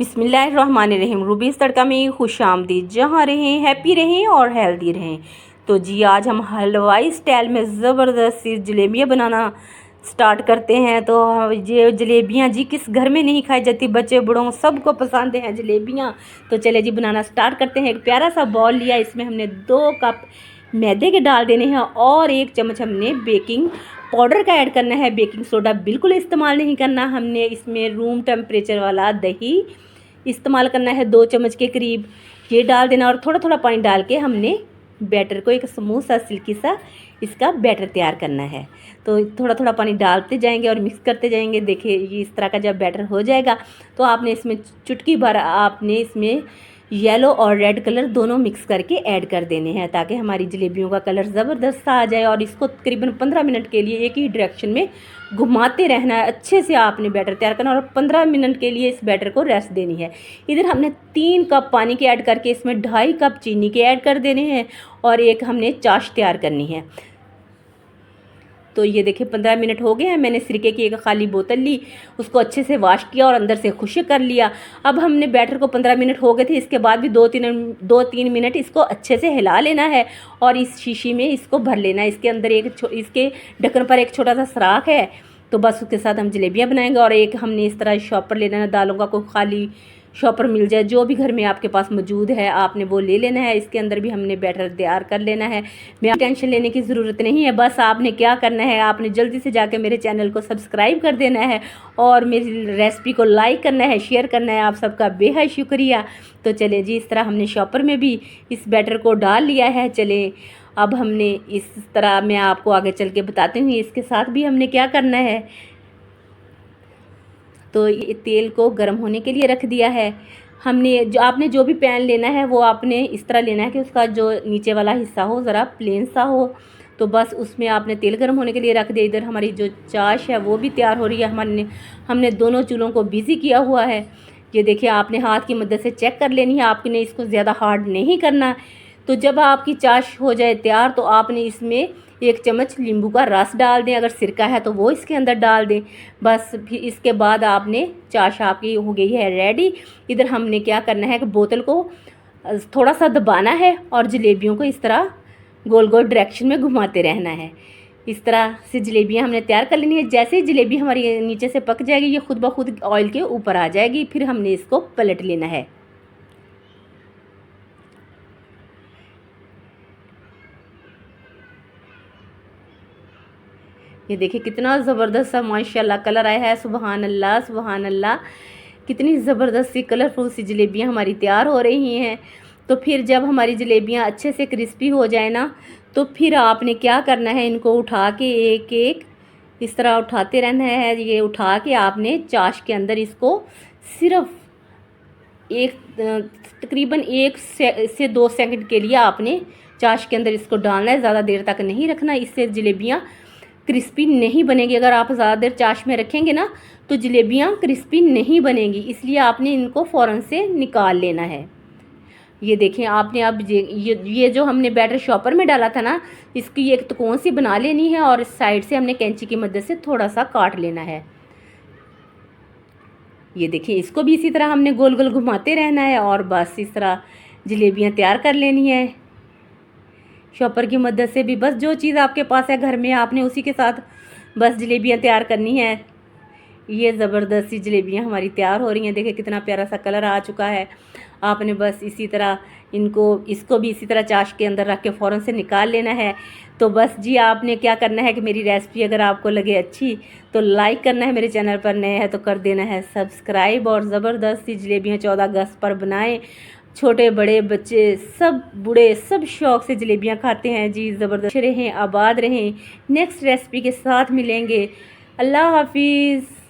बिस्मिल्लाहिर्रहमानिर्रहीम। रूबीज़ तड़का में खुश आमदीद। जहाँ रहें हैप्पी रहें और हेल्दी रहें। तो जी आज हम हलवाई स्टाइल में ज़बरदस्त सी जलेबियाँ बनाना स्टार्ट करते हैं। तो ये जलेबियाँ जी किस घर में नहीं खाई जाती, बच्चे बूढ़ों सबको पसंद हैं जलेबियाँ। तो चले जी बनाना स्टार्ट करते हैं। एक प्यारा सा बॉल लिया, इसमें हमने 2 कप मैदे के डाल देने हैं और 1 चम्मच हमने बेकिंग पाउडर का ऐड करना है। बेकिंग सोडा बिल्कुल इस्तेमाल नहीं करना हमने। इसमें रूम टेम्परेचर वाला दही इस्तेमाल करना है, 2 चम्मच के करीब ये डाल देना और थोड़ा थोड़ा पानी डाल के हमने बैटर को एक स्मूथ सा सिल्की सा इसका बैटर तैयार करना है। तो थोड़ा थोड़ा पानी डालते जाएंगे और मिक्स करते जाएंगे। देखिए ये इस तरह का जब बैटर हो जाएगा तो आपने इसमें चुटकी भर आपने इसमें येलो और रेड कलर दोनों मिक्स करके ऐड कर देने हैं, ताकि हमारी जलेबियों का कलर ज़बरदस्त आ जाए। और इसको तकरीबन 15 मिनट के लिए एक ही डायरेक्शन में घुमाते रहना है। अच्छे से आपने बैटर तैयार करना और 15 मिनट के लिए इस बैटर को रेस्ट देनी है। इधर हमने 3 कप पानी के ऐड करके इसमें 2.5 कप चीनी के ऐड कर देने हैं और एक हमने चाश तैयार करनी है। तो ये देखिए 15 मिनट हो गए हैं। मैंने सिरके की एक खाली बोतल ली, उसको अच्छे से वॉश किया और अंदर से खुश्क कर लिया। अब हमने बैटर को 15 मिनट हो गए थे, इसके बाद भी 2-3 मिनट इसको अच्छे से हिला लेना है और इस शीशी में इसको भर लेना है। इसके अंदर इसके ढक्कन पर एक छोटा सा सुराख है, तो बस उसके साथ हम जलेबियाँ बनाएंगे। और एक हमने इस तरह शॉपर लेना है, दालों का कोई खाली शॉपर मिल जाए, जो भी घर में आपके पास मौजूद है आपने वो ले लेना है। इसके अंदर भी हमने बैटर तैयार कर लेना है। मैं टेंशन लेने की ज़रूरत नहीं है, बस आपने क्या करना है, आपने जल्दी से जाकर मेरे चैनल को सब्सक्राइब कर देना है और मेरी रेसिपी को लाइक करना है, शेयर करना है। आप सबका बेहद शुक्रिया। तो चले जी इस तरह हमने शॉपर में भी इस बैटर को डाल लिया है। चले अब हमने इस तरह मैं आपको आगे चल के बताती हूँ इसके साथ भी हमने क्या करना है। तो ये तेल को गर्म होने के लिए रख दिया है हमने। आपने जो भी पैन लेना है वो आपने इस तरह लेना है कि उसका जो नीचे वाला हिस्सा हो ज़रा प्लेन सा हो। तो बस उसमें आपने तेल गर्म होने के लिए रख दिया। इधर हमारी जो चाश है वो भी तैयार हो रही है। हमने दोनों चूल्हों को बिज़ी किया हुआ है। ये देखिए आपने हाथ की मदद से चेक कर लेनी है, आपने इसको ज़्यादा हार्ड नहीं करना। तो जब आपकी चाश हो जाए तैयार तो आपने इसमें 1 चम्मच नींबू का रस डाल दें, अगर सिरका है तो वो इसके अंदर डाल दें। बस फिर इसके बाद आपने चाश आपकी हो गई है रेडी। इधर हमने क्या करना है कि बोतल को थोड़ा सा दबाना है और जलेबियों को इस तरह गोल गोल डायरेक्शन में घुमाते रहना है। इस तरह से जलेबियाँ हमने तैयार कर लेनी है। जैसे ही जलेबी हमारी नीचे से पक जाएगी ये खुद ब खुद ऑयल के ऊपर आ जाएगी, फिर हमने इसको पलट लेना है। ये देखिए कितना ज़बरदस्त सा माशाल्लाह कलर आया है। सुबहान अल्लाह सुबहान अल्लाह, कितनी ज़बरदस्त सी कलरफुल सी जलेबियाँ हमारी तैयार हो रही हैं। तो फिर जब हमारी जलेबियाँ अच्छे से क्रिस्पी हो जाए ना, तो फिर आपने क्या करना है, इनको उठा के एक एक इस तरह उठाते रहना है। ये उठा के आपने चाश के अंदर इसको सिर्फ तकरीबन 1 से 2 सेकंड के लिए आपने चाश के अंदर इसको डालना है, ज़्यादा देर तक नहीं रखना, इससे जलेबियाँ क्रिस्पी नहीं बनेगी। अगर आप ज़्यादा देर चाश में रखेंगे ना तो जलेबियाँ क्रिस्पी नहीं बनेगी, इसलिए आपने इनको फ़ौरन से निकाल लेना है। ये देखें आपने अब ये जो हमने बैटर शॉपर में डाला था ना, इसकी एक त्रिकोण सी बना लेनी है और साइड से हमने कैंची की मदद से थोड़ा सा काट लेना है। ये देखिए इसको भी इसी तरह हमने गोल गोल घुमाते रहना है और बस इस तरह जलेबियाँ तैयार कर लेनी है शॉपर की मदद से भी। बस जो चीज़ आपके पास है घर में आपने उसी के साथ बस जलेबियाँ तैयार करनी है। ये ज़बरदस्त सी जलेबियाँ हमारी तैयार हो रही हैं। देखिए कितना प्यारा सा कलर आ चुका है। आपने बस इसी तरह इसको भी इसी तरह चाश के अंदर रख के फ़ौरन से निकाल लेना है। तो बस जी आपने क्या करना है कि मेरी रेसिपी अगर आपको लगे अच्छी तो लाइक करना है, मेरे चैनल पर नए हैं तो कर देना है सब्सक्राइब। और ज़बरदस्त सी जलेबियाँ 14 अगस्त पर बनाएं। छोटे बड़े बच्चे सब बूढ़े सब शौक़ से जलेबियाँ खाते हैं जी। ज़बरदस्त रहें, आबाद रहें। नेक्स्ट रेसिपी के साथ मिलेंगे। अल्लाह हाफिज़।